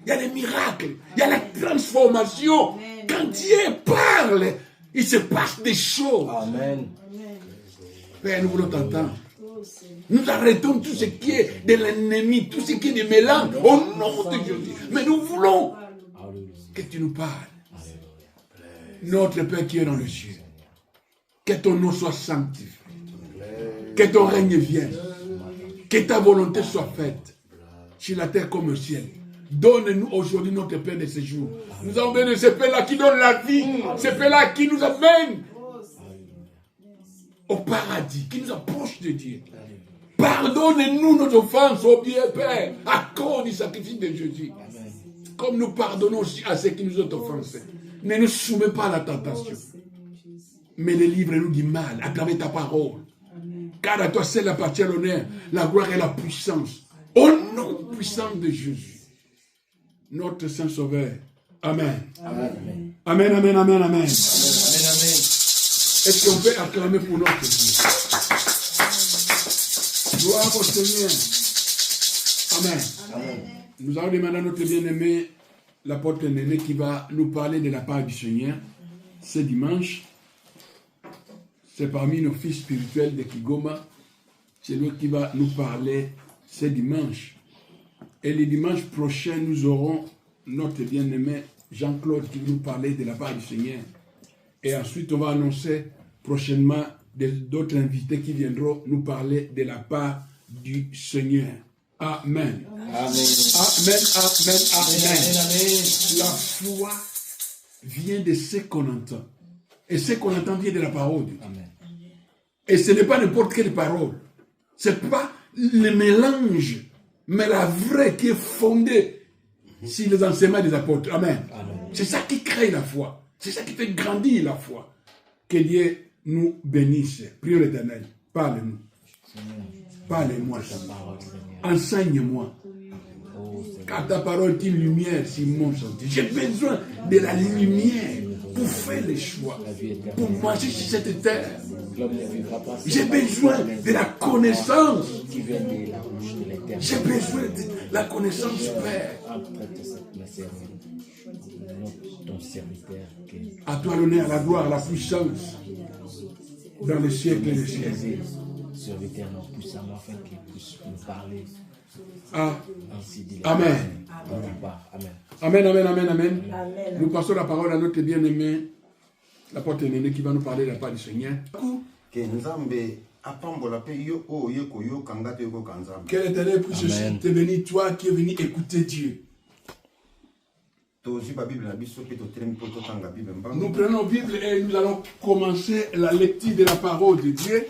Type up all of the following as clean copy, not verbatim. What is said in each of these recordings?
Il y a les miracles, il y a la transformation. Quand Dieu parle, il se passe des choses. Amen. Père, nous voulons t'entendre. Nous arrêtons tout ce qui est de l'ennemi, tout ce qui est de mélange, au nom de Jésus. Mais nous voulons que tu nous parles. Notre Père qui est dans le ciel, que ton nom soit sanctifié, que ton règne vienne, que ta volonté soit faite sur la terre comme au ciel. Donne-nous aujourd'hui notre Père de ce jour. Nous avons besoin de ce Père-là qui donne la vie, ce Père-là qui nous amène au paradis, qui nous approche de Dieu. Pardonne-nous nos offenses, ô bien Père, à cause du sacrifice de Jésus. Comme nous pardonnons aussi à ceux qui nous ont offensés. Ne nous soumets pas à la tentation, mais délivre-nous du mal à travers ta parole. Car à toi seul appartient l'honneur, la gloire et la puissance. Au nom puissant de Jésus, notre Saint Sauveur. Amen. Amen, amen, amen, amen. Amen. Est-ce qu'on peut acclamer pour notre Dieu? Gloire au Seigneur. Amen. Amen. Nous allons demander à notre bien-aimé, l'apôtre Néné, qui va nous parler de la part du Seigneur ce dimanche. C'est parmi nos fils spirituels de Kigoma. C'est lui qui va nous parler ce dimanche. Et le dimanche prochain, nous aurons notre bien-aimé Jean-Claude qui va nous parler de la part du Seigneur. Et ensuite, on va annoncer prochainement d'autres invités qui viendront nous parler de la part du Seigneur. Amen. Amen. Amen, amen, amen. La foi vient de ce qu'on entend. Et ce qu'on entend vient de la parole de Dieu. Amen. Et ce n'est pas n'importe quelle parole. Ce n'est pas le mélange, mais la vraie qui est fondée sur les enseignements des apôtres. Amen. Amen. C'est ça qui crée la foi. C'est ça qui fait grandir la foi. Que Dieu nous bénisse. Prions l'Éternel. Parle-nous. Parle-moi. Enseigne-moi. Car ta parole est une lumière sur mon sentier. J'ai besoin de la lumière pour faire les choix, pour marcher sur cette terre. J'ai besoin de la connaissance. J'ai besoin de la connaissance, Père. À toi l'honneur, la gloire, la puissance dans les siècles et les siècles. Ah. Amen. Amen, amen, amen, amen. Nous passons la parole à notre bien-aimé, l'apôtre Néné, qui va nous parler de la part du Seigneur. Que l'Éternel puisse te bénir, toi qui es venu écouter Dieu. Nous prenons la Bible et nous allons commencer la lecture de la parole de Dieu.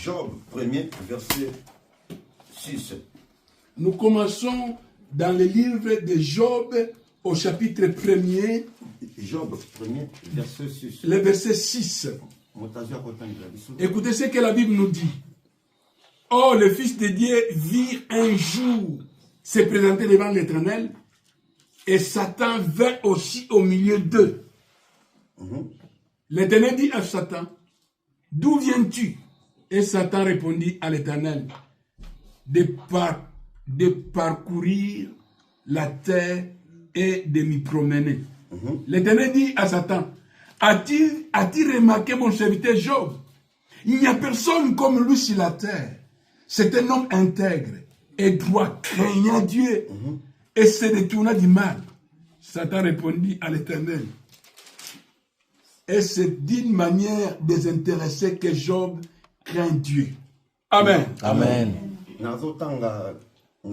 Job 1er, verset 6. Nous commençons dans le livre de Job au chapitre 1er. Job 1er, verset 6. Le verset 6. Écoutez ce que la Bible nous dit. Oh, le Fils de Dieu vit un jour se présenter devant l'Éternel et Satan vint aussi au milieu d'eux. L'Éternel dit à Satan, d'où viens-tu? Et Satan répondit à l'Éternel, de parcourir la terre et de m'y promener. L'Éternel dit à Satan, as-tu remarqué mon serviteur Job? Il n'y a personne comme lui sur la terre. C'est un homme intègre et droit, craignant Dieu et se détourna du mal. Satan répondit à l'Éternel, Et c'est d'une manière désintéressée que Job craint Dieu. Amen. Amen. Dans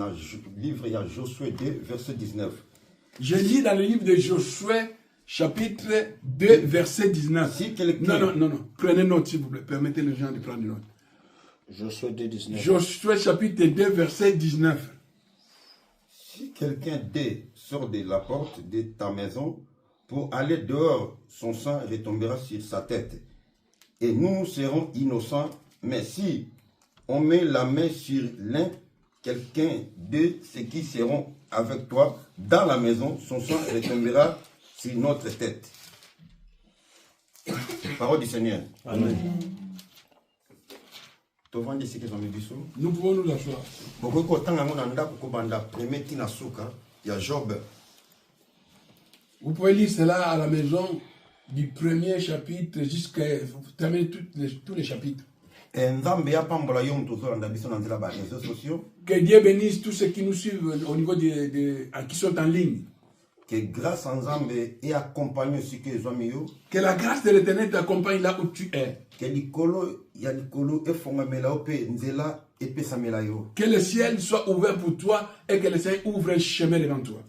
le livre, il y a Josué 2, verset 19. Je lis dans le livre de Josué, chapitre 2, verset 19. Si quelqu'un... Non. Prenez note, s'il vous plaît. Permettez les gens de prendre note. Josué 2, 19. Josué, chapitre 2, verset 19. Si quelqu'un sort de la porte de ta maison pour aller dehors, son sang retombera sur sa tête. Et nous serons innocents. Mais si on met la main sur quelqu'un de ceux qui seront avec toi dans la maison, son sang retombera sur notre tête. Parole du Seigneur. Amen. Nous pouvons nous asseoir. Vous pouvez lire cela à la maison du premier chapitre jusqu'à terminer tous les chapitres. Que Dieu bénisse tous ceux qui nous suivent au niveau qui sont en ligne. Que grâce à Nzambe et accompagne ce que ils ont. Que la grâce de l'Éternel t'accompagne là où tu es. Que le ciel soit ouvert pour toi et que le ciel ouvre un chemin devant toi.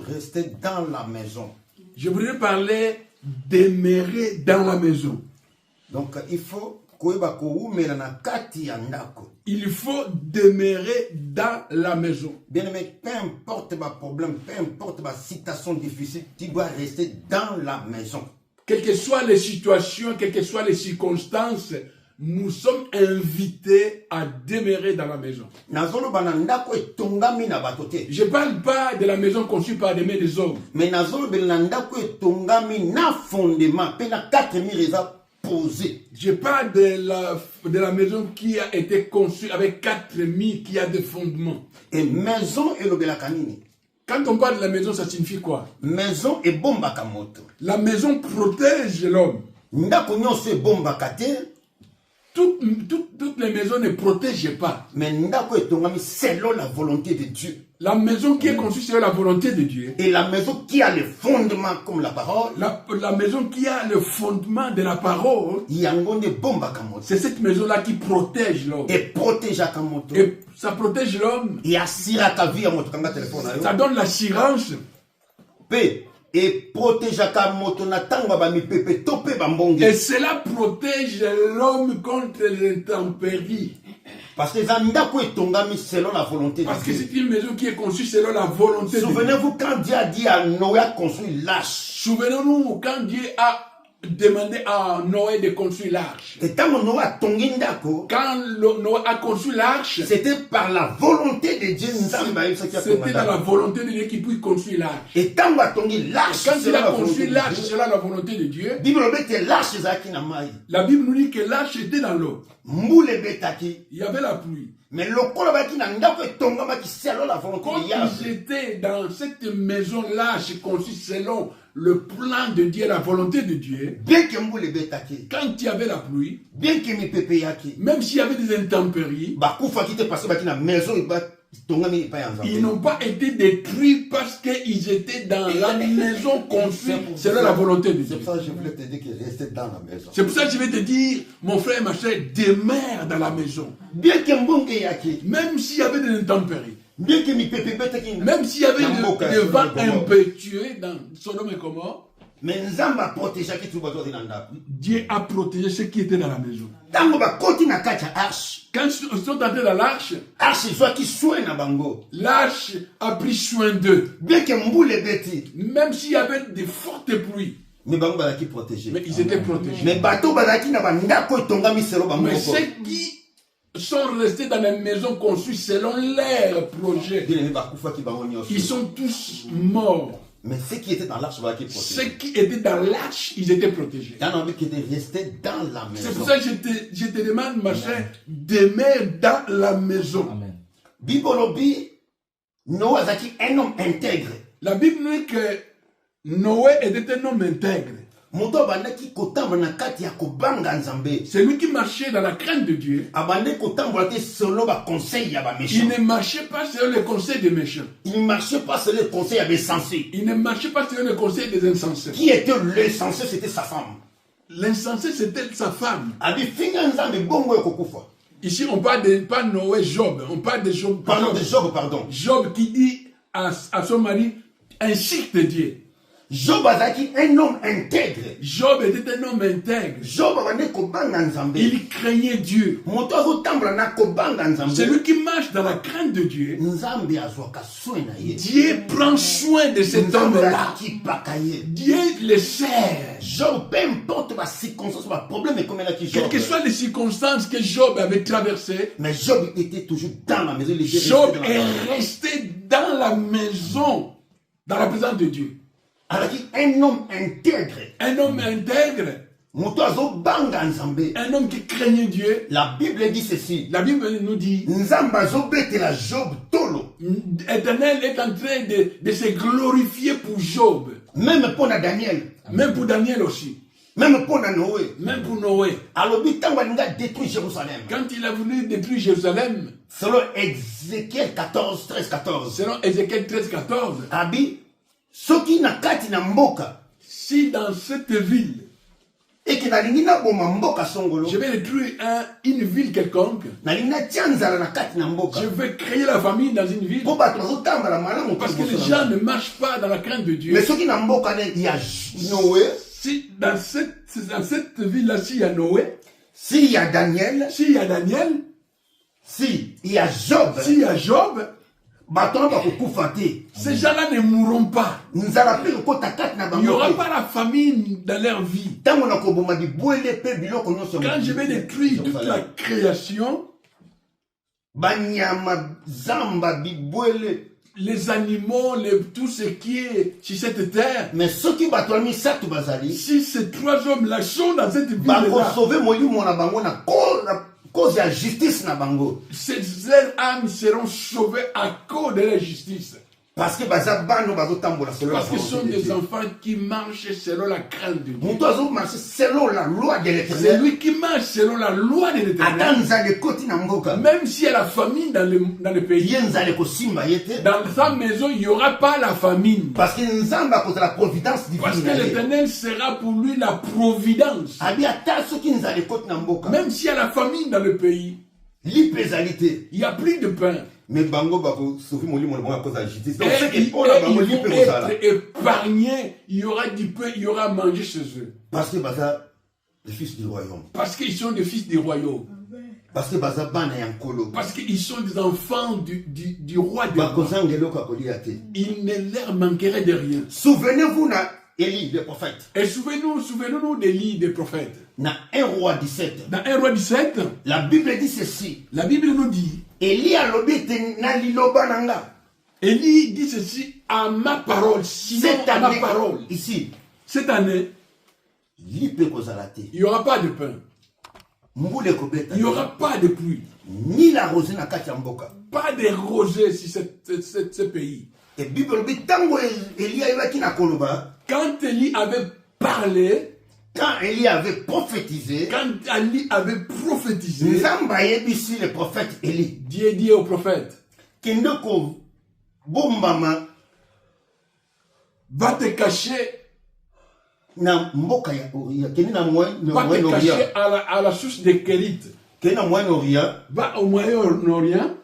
Rester dans la maison. Je voudrais parler demeurer dans la maison. Donc il faut demeurer dans la maison. Bien aimé, peu importe ma problème, peu importe ma situation difficile, tu dois rester dans la maison. Quelles que soient les situations, quelles que soient les circonstances, nous sommes invités à demeurer dans la maison. Je ne parle pas de la maison conçue par des mains des hommes. Mais je parle de la maison qui a été conçue avec 4 murs, qui a des fondements. Et maison et le belakanini. Quand on parle de la maison, ça signifie quoi? Maison et bomba kamoto. La maison protège l'homme. Toutes les maisons ne protègent pas. Mais selon la volonté de Dieu. La maison qui est conçue selon la volonté de Dieu. Et la maison qui a le fondement comme la parole. La maison qui a le fondement de la parole. C'est cette maison-là qui protège l'homme. Et protège Kamoto. Et ça protège l'homme. Ça donne l'assurance. Et protège et cela protège l'homme contre les intempéries. Parce que selon la volonté de Dieu. Parce que c'est une maison qui est conçue selon la volonté de Dieu. Souvenez-vous quand Dieu a dit à Noé de construire l'arche. Souvenez-nous quand Dieu a demandé à Noé de construire l'arche. Et quand Noé a construit l'arche, c'était par la volonté de Dieu. C'était dans la volonté de Dieu qu'il puisse construire l'arche. Et quand il a construit l'arche selon la volonté de Dieu, la Bible nous dit que l'arche était dans l'eau. Il y avait la pluie. Mais quand ils étaient dans cette maison-là, conçue selon le plan de Dieu, la volonté de Dieu, quand il y avait la pluie, même s'il y avait des intempéries, ils n'ont pas été détruits parce qu'ils étaient dans la maison conçue selon la volonté de Dieu. C'est pour ça que je voulais te dire que rester dans la maison. C'est pour ça que je vais te dire, mon frère et ma soeur, demeure dans la maison. Même s'il y avait des intempéries. Même s'il y avait des vents impétueux dans Sodome et Gomorrhe, Dieu a protégé ceux qui étaient dans la maison. Quand ils sont entrés dans l'arche, l'arche a pris soin d'eux. Même s'il y avait de fortes pluies, mais ils étaient protégés. Mais ceux qui sont restés dans les maisons conçues selon leur projet, ils sont tous morts. Mais ceux qui étaient dans l'arche, ils étaient protégés. C'est pour ça que je te demande, ma chère, demeure dans la maison. Amen. Noé était un homme intègre. La Bible dit que Noé était un homme intègre. moto abandaki kotambola na kati ya kobanga nzambe. Celui qui marchait dans la crainte de Dieu, Abandaki kotambola te selon ba conseil ya ba il méchant. ne marchait pas selon les conseils des méchants. Il ne marchait pas selon les conseils ya insensés. Il ne marchait pas selon les conseils des insensés. Qui était l'insensé? C'était sa femme. L'insensé, c'était sa femme. Abi finga nzambe bongo ya kokufa. Ici, on parle de pas Noé, Job. On parle de Job. Pardon de Job, pardon. Job qui dit à son mari, insulte Dieu. Job azaki un homme intègre. Job était un homme intègre. Job abandaki kobanga nzambe. Il craignait Dieu. Moto azotambola na kobanga nzambe. Celui qui marche dans la crainte de Dieu, Nzambe azwaka soin na ye. Dieu prend soin de cet Nzambe homme-là. akipaka ye. Dieu le sert. Job, peu importe ma circonstance, ma problème est comme elle a qui Job. Quelles que soient les circonstances que Job avait traversées, Mais Job était toujours dans la maison. Il était Job resté dans la maison. est resté dans la maison, dans la présence de Dieu. Alors un homme intègre. Un homme intègre, Moto azobanga nzambe. un homme qui craignait Dieu. La Bible dit ceci. La Bible nous dit, Nzambe azobetela Job tolo. Éternel est en train de se glorifier pour Job. Même pour Daniel. Même pour Daniel aussi. Même pour Noé. Même pour Noé. Alors bitango alinga détruit Jérusalem. Quand il a voulu détruire Jérusalem, Selon Ézéchiel 14, 13, 14. selon Ézéchiel 13, 14, Abi, soki na kati na mboka. si dans cette ville, Et que nalingi na boma mboka songolo. je vais détruire une ville quelconque, Nalingi na tia nzala na kati na mboka. je vais créer la famine dans une ville, Po bato bazotambala malamu parce que les liboso na gens ngai. ne marchent pas dans la crainte de Dieu. Mais soki na mboka ne il y a Noé, Si dans cette ville-là, s'il y a Noé, s'il y a Daniel, s'il y a Daniel, si il y a Job, s'il y a Job, bato ba kokufa te. ces gens-là ne mourront pas. Nzala pe ko takati na Il n'y bango. aura pas la famine dans leur vie. Tango na koboma bibwele pe biloko nyonso. Quand je vais détruire toute la création, banyama zamba bibwele. les animaux, tout ce qui est sur cette terre, Mais soki bato ya misato bazali, si ces trois hommes-là sont dans cette ba ko ville-là, sauver molimo na bango na cause ya justice na bango. leurs âmes seront sauvées à cause de la justice. Parce que baza bano bazotambola selon la Parce que ce sont volonté de des Dieu. enfants qui marchent selon la crainte de Dieu. Moto azo marcher selon la loi de C'est l'Éternel. lui qui marche selon la loi de l'Éternel. Ata nzale koti na mboka. Même s'il y a la famine dans le pays, Ye nzale kosimba yete. dans sa maison, il n'y aura pas la famine. Parce que nzambe akoza la providence Parce divine. que na ye. l'Éternel sera pour lui la providence. Abi ata soki nzale koti na mboka. Même s'il y a la famine dans le pays, Lipe ezali te. il n'y a plus de pain. Mais bango bako sauver molimo na bango à cause de la justice. Donc Et c'est que ils pour la bango vont lipe kozala. être épargnés. Il y aura du pain, il y aura à manger chez eux. Parce que baza le fils du royaume. Parce qu'ils sont des fils du royaume. Parce que baza bana ya nkolo. Parce qu'ils sont des enfants du roi de Bakozanga eloko akolia te. Il ne leur manquerait de rien. Souvenez-vous na Élie le prophète. Et souvenons-nous des livres des prophètes. Na 1 roi 17. Dans 1 roi 17, La Bible dit ceci. la Bible nous dit, Élie alobi te na liloba nanga. Élie dit ceci, à ma parole, sinon Cette à ma année, parole. ici, Cette année, lipe kozala te. il n'y aura pas de pain. Mbule kobeta. Il n'y aura pas de pluie. Ni la rosée na kati ya mboka. Pas de rosée sur ce pays. Et Bible dit tango Élie ayaki na koloba. Quand Élie avait parlé, Quand Élie avait prophétisé. quand Élie avait prophétisé, Nzamba yebisi le prophète Élie. Dieu dit au prophète, Kende ko bombama va te cacher, na mboka ya Oria. Kende na va te Moyen-Orient. cacher à la source des Kérites. Kende na Moyen-Orient. Va au Moyen-Orient,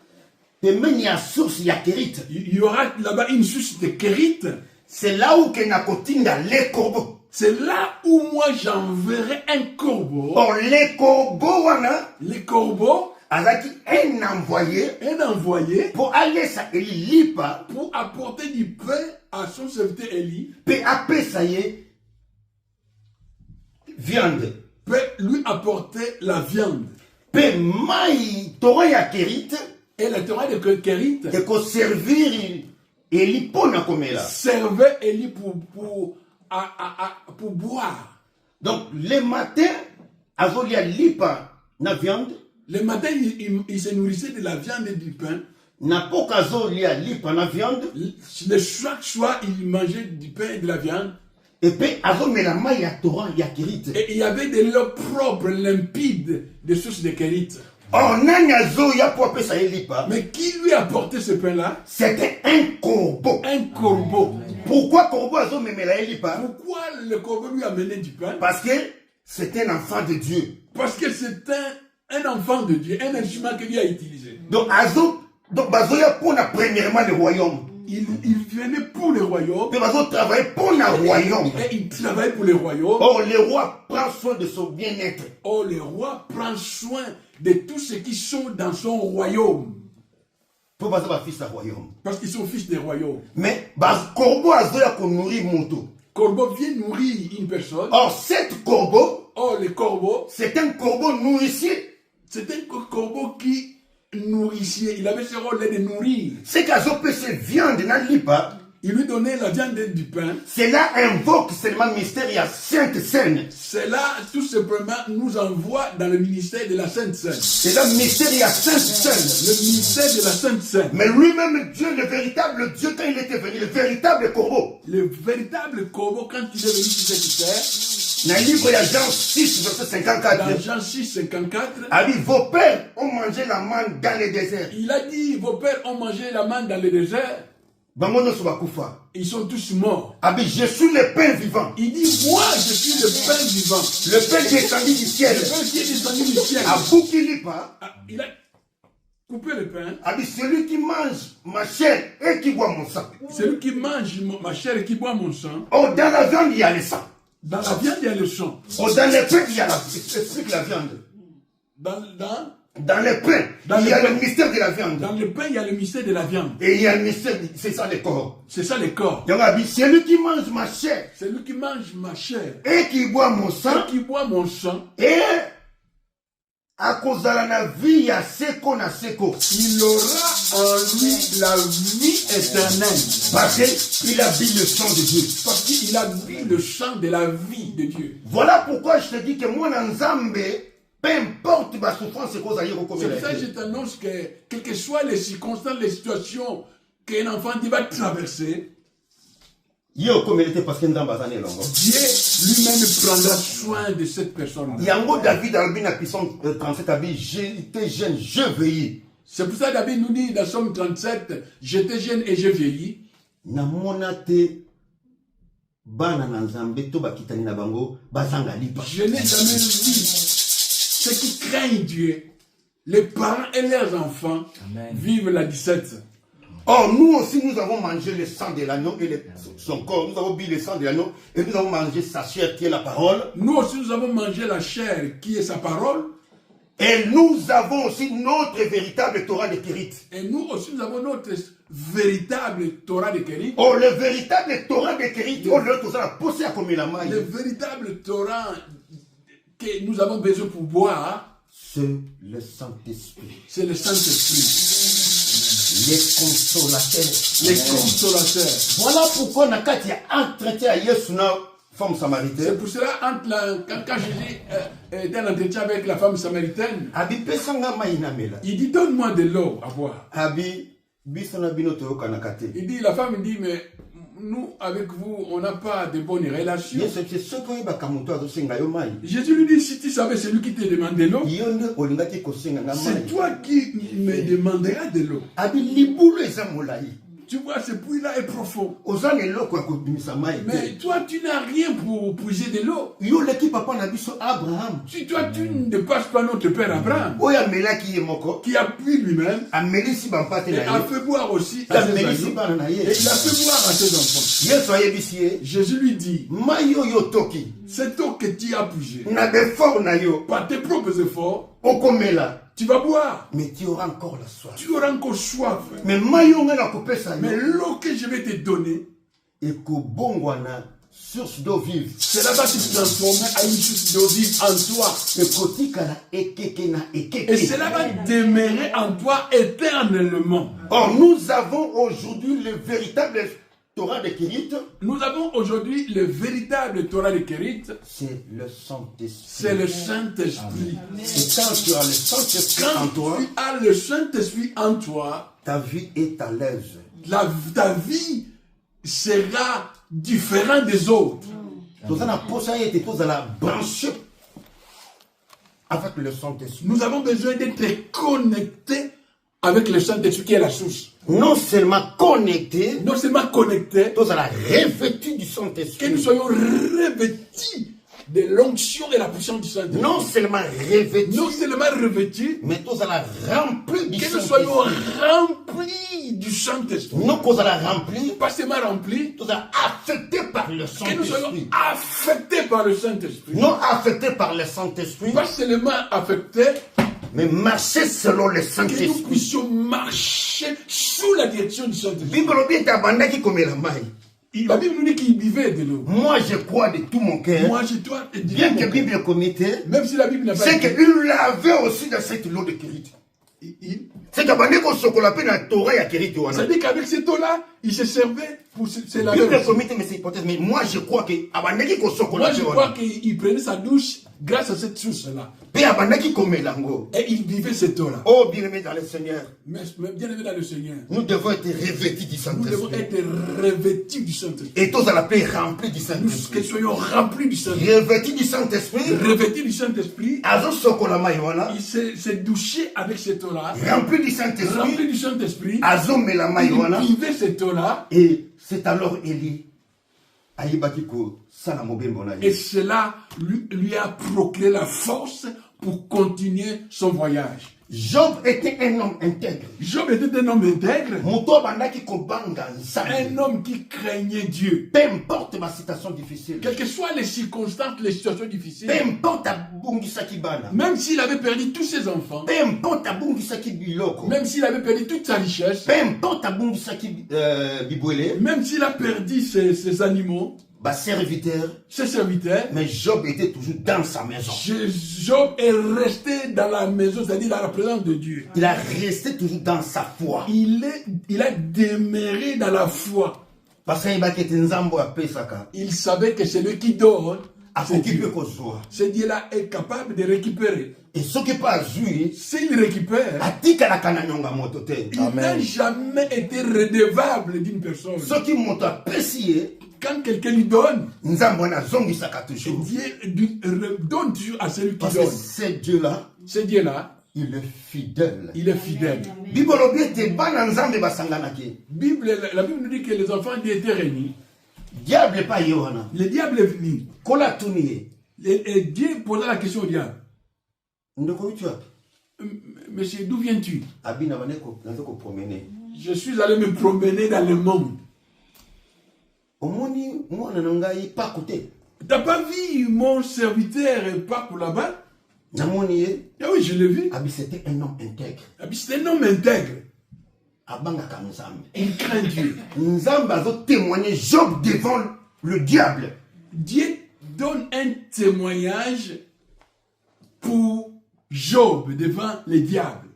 Pembeni ya source ya Kérite. il y aura là-bas une source de Kérites. C'est là où que na kotinda les corbeaux. C'est là où moi j'enverrai un corbeau. Or les corbeaux wana Les corbeaux, azaki un envoyé un envoyé pour aller sa Élie lipa pour apporter du pain à son serviteur Élie, pe apesa ye viande peut lui apporter la viande. pe mai toro ya Kérite Et la Torah de Kérite et ko servir Élie pona komela. servait Élie pour boire. Donc le matin azolia lipa na viande Le matin, il se nourrissait de la viande et du pain. na poka azolia lipa na viande Chaque soir, il mangeait du pain et de la viande. Et puis, il y a torrent, il y a Kérit. Et il y avait de l'eau propre, limpide, des sources de Kérit. Oh, Nanyazo, il y a pour appeler ça Elipa. Mais qui lui a porté ce pain-là? C'était un corbeau. Un corbeau. Pourquoi corbeau a mené la Elipa? Pourquoi le corbeau lui a mené du pain? Parce que c'était un enfant de Dieu. Parce que c'est un enfant de Dieu, un instrument que lui a utilisé. Donc, Bazoya pour premièrement le royaume. Il venait pour le royaume. Mais Bazo travaillait pour le royaume. Et il travaille pour le royaume. Or, le roi prend soin de son bien-être. Or, le roi prend soin de tous ceux qui sont dans son royaume. Pour Bazo fils du royaume. Parce qu'ils sont fils des royaumes. Mais corbeau Azoya qu'on nourrit Monto. Corbeau vient nourrir une personne. Or, cet corbeau, le corbeau, c'est un corbeau nourricier. c'est un corbeau qui nourrissait. Il avait ce rôle de nourrir. C'est qu'Azo peut se viande dans l'Ipa. Il lui donnait la viande et du pain. Cela invoque seulement mystère, il y a Sainte Seine. Cela, tout simplement, nous envoie dans le ministère de la Sainte Seine. C'est là mystère, il y a Sainte Seine. Le ministère de la Sainte Seine. Mais lui-même, Dieu, le véritable Dieu, quand il était venu, le véritable corbeau. Le véritable corbeau, quand il est venu sur cette terre, Dans le livre, il y a Jean 6, verset 54. dans Jean 6, 54, a dit, vos pères ont mangé la manne dans le désert. il a dit, vos pères ont mangé la manne dans le désert. Bangono Subakufa. Ils sont tous morts. A dit, je suis le pain vivant. Il dit, moi, je suis le pain vivant. Le pain descendu du ciel. Le pain qui est descendu du ciel. A Boukilipa. Il a coupé le pain. A dit, celui qui mange ma chair et qui boit mon sang. Celui qui mange ma chair et qui boit mon sang. Oh, dans la viande, il y a le sang. Dans la viande, il y a le sang. Oh, dans le pain, il y a la viande. Dans le pain, il y a le mystère de la viande. Dans le pain, il y a le mystère de la viande. Et il y a le mystère, c'est ça le corps. C'est ça le corps. Donc, a dit, celui qui mange ma chair Celui qui mange ma chair et qui boit mon sang. et qui boit mon sang, Et à cause de la vie, il y a seko na seko. il aura en lui la vie éternelle. Parce qu'il a bu le sang de Dieu. Parce qu'il a bu le sang de la vie de Dieu. Voilà pourquoi je te dis que moi, dans Nzambe, peu importe ma souffrance, c'est cause à C'est pour ça que je t'annonce que, quelles que soient les circonstances, les situations qu'un enfant va traverser, Dieu lui-même prendra soin de cette personne. Yango David a dit dans Psaume 37, j'étais jeune, je veillais. C'est pour ça que David nous dit dans Psaume 37, j'étais jeune et je vieillis. Je n'ai jamais vu ceux qui craignent Dieu, les parents et leurs enfants, vivent la 17. Or, nous aussi, nous avons mangé le sang de l'agneau et son corps. Nous avons bu le sang de l'agneau et nous avons mangé sa chair qui est la parole. Nous aussi, nous avons mangé la chair qui est sa parole. Et nous avons aussi notre véritable Torah de Kérit. Et nous aussi, nous avons notre véritable Torah de Kérit. Oh, le véritable Torah de Kérit, le véritable Torah que nous avons besoin pour boire, c'est le Saint-Esprit. C'est le Saint-Esprit. Les consolateurs. Les consolateurs. Voilà pourquoi Nakati a entretien à Yesuna, femme samaritaine. C'est pour cela, quand Jésus était en entretien avec la femme samaritaine, il dit, donne-moi de l'eau à boire. Il dit, la femme dit, mais nous, avec vous, on n'a pas de bonnes relations. Jésus lui dit, si tu savais celui qui te demande de l'eau, c'est toi qui me demanderas de l'eau. Tu vois, ce puits-là est profond. Mais toi, tu n'as rien pour puiser de l'eau. Si toi, tu ne dépasses pas notre père Abraham, qui a bu lui-même, et a fait boire aussi à ses agneaux, et il a fait boire à ses enfants. Jésus lui dit, cette eau que tu as puisée, par tes propres efforts, tu vas boire. Mais tu auras encore la soif. Tu auras encore soif. Mais l'eau que je vais te donner, source d'eau vive. Cela va se transformer à une source d'eau vive en toi. Et cela va demeurer en toi éternellement. Or, nous avons aujourd'hui le véritable Torah de Kérit. Nous avons aujourd'hui le véritable Torah de Kérit. C'est le Saint-Esprit. C'est le Saint-Esprit. Et quand tu as le Saint-Esprit en toi, tu as le Saint-Esprit en toi, ta vie est à l'aise. Ta vie sera différente des autres. Tous la posaille tous à la branche avec le Saint-Esprit. Nous avons besoin d'être connectés avec le Saint-Esprit qui est la source. Non seulement connectés, Non seulement connectés, tous à la revêtue du Saint-Esprit. que nous soyons revêtis de l'onction et la puissance du Saint-Esprit. Non seulement revêtus, Non seulement revêtis, mais tous à la remplie du que nous soyons Saint-Esprit. remplis du Saint-Esprit. Non tous à la remplie, Pas seulement remplis, tous à la affectés par le que nous soyons Saint-Esprit. affectés par le Saint-Esprit. Non affectés par le Saint-Esprit, Pas seulement affectés, mais marcher selon le que nous Saint-Esprit. puissions marcher sous la direction du Saint-Esprit. Bible bien tabandaki comme la maille. La Bible nous dit qu'il buvait de l'eau. Moi je crois de tout mon cœur, Moi, je dois te dire, bien que Bible comité, même si la Bible n'a pas c'est été, qu'il l'avait aussi dans cette eau de Kérit. C'est que qu'on se collapait dans la Torah à Kérit. ça dit qu'avec cette eau-là, il se servait pour se laver. Bible comité, mais c'est hypothèse. Mais moi je crois que abandaki qu'on se Moi, collapait. je crois qu'il prenait sa douche grâce à cette source-là. Et abandaki comme l'ango. Et il vivait cette eau-là. Oh bien aimé dans le Seigneur, Mais bien aimé dans le Seigneur, nous devons être revêtus du nous devons Saint-Esprit. être revêtus du Saint-Esprit. Et tous à la paix remplis du Nous Saint-Esprit. que soyons remplis du Saint-Esprit. Revêtus du Saint-Esprit. Revêtus du Saint-Esprit, Azo sokolama yoana. il s'est douché avec cette eau-là. Rempli du Rempli Saint-Esprit. du Saint-Esprit, Azo melama yoana. il vivait cette eau-là. Et c'est alors Élie ayibaki ko sala mobembo na Et ye. cela lui a procuré la force pour continuer son voyage. Job était un homme intègre. Job était un homme intègre, Moto bandaki kobanga un nzambe. homme qui craignait Dieu. Peu importe ma situation difficile. Quelles que soient les circonstances, les situations difficiles, Peu importe abungisaki bana. même s'il avait perdu tous ses enfants, Peu importe abungisaki biloko. même s'il avait perdu toute sa richesse, Peu importe abungisaki bibwele. même s'il a perdu ses animaux, Ba serviteur. ses serviteurs, Mais Job était toujours dans sa maison. Job est resté dans la maison, c'est-à-dire dans la présence de Dieu. Il a resté toujours dans sa foi. Il a demeuré dans la foi. Parce qu'il va quitter Nzambo à Pesaka. Il savait que celui qui donne, A c'est occupé Dieu. Kozoa. Ce Dieu-là est capable de récupérer. Et ce qui pas joué, S'il récupère, atika la kananyonga motote. il n'a jamais été redevable d'une personne. Ce qui monte à Pessier, Quand quelqu'un lui donne, Nzambo na zongi saka toujours. Dieu donne toujours à celui qui Parce que donne. ce Dieu-là, Ce Dieu-là, il est fidèle. il est fidèle. Bible te bana Nzambe basanganaki. La Bible nous dit que les enfants Dieu étaient réunis. Diable pas yohana. Le diable est venu. Kola tuniye. Et Dieu posa la question au diable. Ndoko witu wapi? Monsieur, d'où viens-tu? Abina baneko nazoko promener. Je suis allé me promener dans le monde. Omoni mwana nangai pas côté. T'as pas vu mon serviteur pas pour là-bas? Namoni ye. Ah oui, je l'ai vu. Abi c'était un homme intègre. Ah, puis c'est un homme intègre. Abanga Nzambe. Il craint Dieu. Nzambe a témoigné Job devant le diable. Dieu donne un témoignage pour Job devant les diables.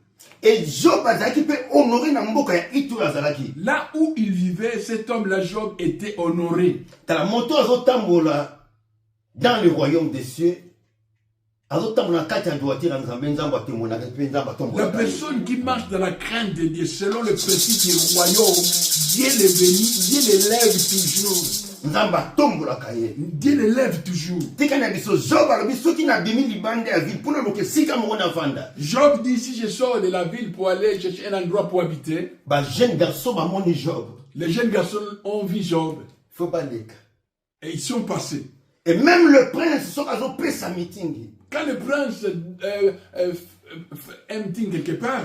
Et Job azaki peut honorer na mboka ya itu azalaki. Là où il vivait, cet homme-là, Job, était honoré. Tala moto azotambola dans le royaume des cieux. Azotambola kati ya droiture ya Nzambe Nzambe atemonaka pe Nzambe La atombola. personne qui marche dans la crainte de Dieu, selon le principe du royaume, Dieu le bénit, Dieu l'élève toujours. Nzambe atombolaka ye. Dieu l'élève toujours. Tika na biso Job alobi soki na bimi libanda ya ville pona loke sika mo na vanda. Job dit, si je sors de la ville pour aller chercher un endroit pour habiter, Ba jeune garçon ba moni Job. les jeunes garçons ont vu Job Faut pas leka. et ils sont passés. Et même le prince soki azope sa meeting. Quand le prince aime quelque part,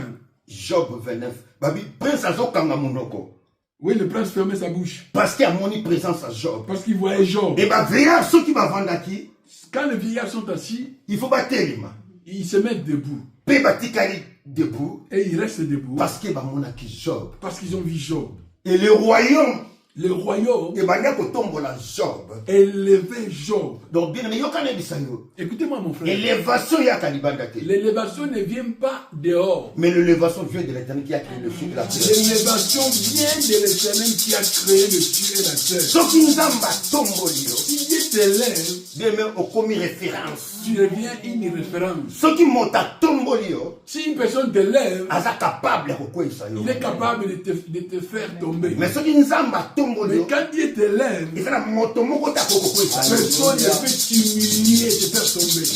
Job 29. Babi prince azokanga monoko. oui, le prince fermait sa bouche Parce qu'il y a mon présence à Job. parce qu'il voyait Job. Et bah veillard ceux qui va vendre qui, Quand les vieillards sont assis, il faut battre les mains. ils se mettent debout Pe batikali debout et ils restent debout parce que bah mon qui Job. parce qu'ils ont vu Job. Et le royaume Le royaume et bah ko tombola Job. élevait Job. Donc bien mais yokane bisayo. Écoutez-moi mon frère, Élévation ya kalibanda te. l'élévation ne vient pas dehors. Mais l'élévation vient de l'Éternel qui a créé le ciel et la terre. L'élévation vient de l'Éternel qui a créé le ciel et la terre. Soki nzamba tombolio. Si Dieu t'élèves, bien même au commis référence. tu deviens une référence. Ceux qui montent à Tombolio, Si une personne t'élève, asa capable de quoi ça il est capable de te faire tomber. mais ceux qui nous ont à Mais Tombolio, quand Dieu t'élève, ils ont la moto moko ta koko quoi ça. personne ne peut t'humilier et te faire tomber.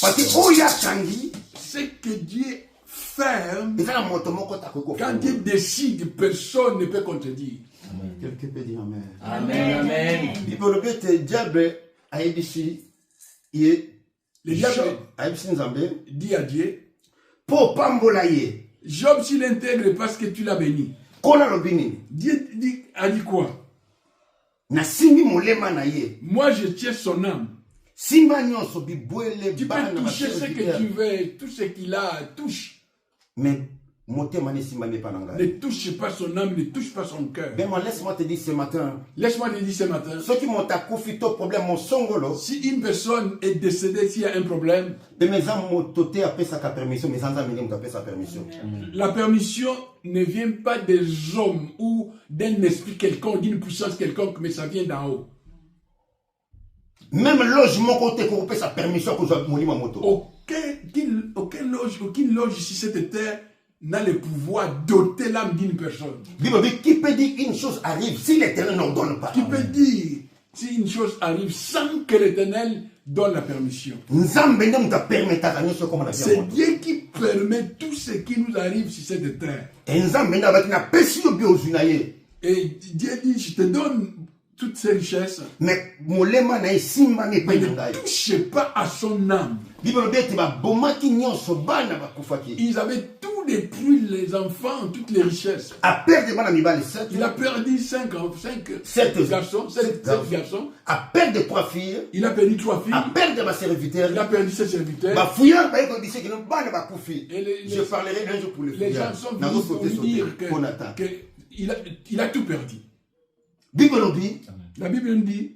Parce que Oya Tangi, Ce que Dieu ferme, ils ont la moto moko ta koko. quand Dieu décide, personne ne peut contredire. Quelqu'un peut dire amen. Amen. Amen. Bible le diable a ici et Le diable a ici nzambe dit à Dieu, pour pambola ye. Job s'il intègre parce que tu l'as béni. Kona lobini Dieu a dit quoi? na simbi molema na ye. Moi je tiens son âme. Simba nyonso bibwele Tu bana peux na toucher ce que tu veux, tout ce qu'il a, touche. mais motema ne simba ne pas nanga. Ne touche pas son âme, ne touche pas son cœur. Ben moi laisse-moi te dire ce matin, Laisse-moi te dire ce matin, ceux qui m'ont accoufi au problème mon songolo, si une personne est décédée, s'il y a un problème, de mes âmes mototé après sa permission, mes âmes m'ont appelé sa permission. la permission ne vient pas des hommes ou d'un esprit quelconque, d'une puissance quelconque, mais ça vient d'en haut. Même loge mon côté qu'on peut sa permission que je molima moto. Aucune loge ici, cette terre, n'a le pouvoir d'ôter l'âme d'une personne. Bible dit qui peut dire une chose arrive si l'Éternel n'ordonne pas. Qui peut dire si une chose arrive sans que l'Éternel donne la permission? Nzambe ne nous permettre à ce comme on a dit. C'est Dieu qui permet tout ce qui nous arrive sur cette terre. Et Nzambe n'a pas péché au bio zunaye. Et Dieu dit, je te donne toutes ces richesses, Mais molema na simba ne pas mais ne ngai. touche pas à son âme. Bible dit ba bomaki nyonso bana ba kufaki. Ils avaient tout détruit, les enfants, toutes les richesses. A perdre bana mibale 7. Il a perdu 5 Sept garçons, 7 garçons. A perdre 3 filles. Il a perdu 3 filles. A perdre ba serviteurs. Il a perdu 7 serviteurs. Ba fouillant ba ko dise que non bana ba kufi. Et Je parlerai un jour pour les les gens fouillards. sont Dans venus notre pour lui côté dire Jonathan. qu'il a tout perdu. Bible dit La Bible nous dit,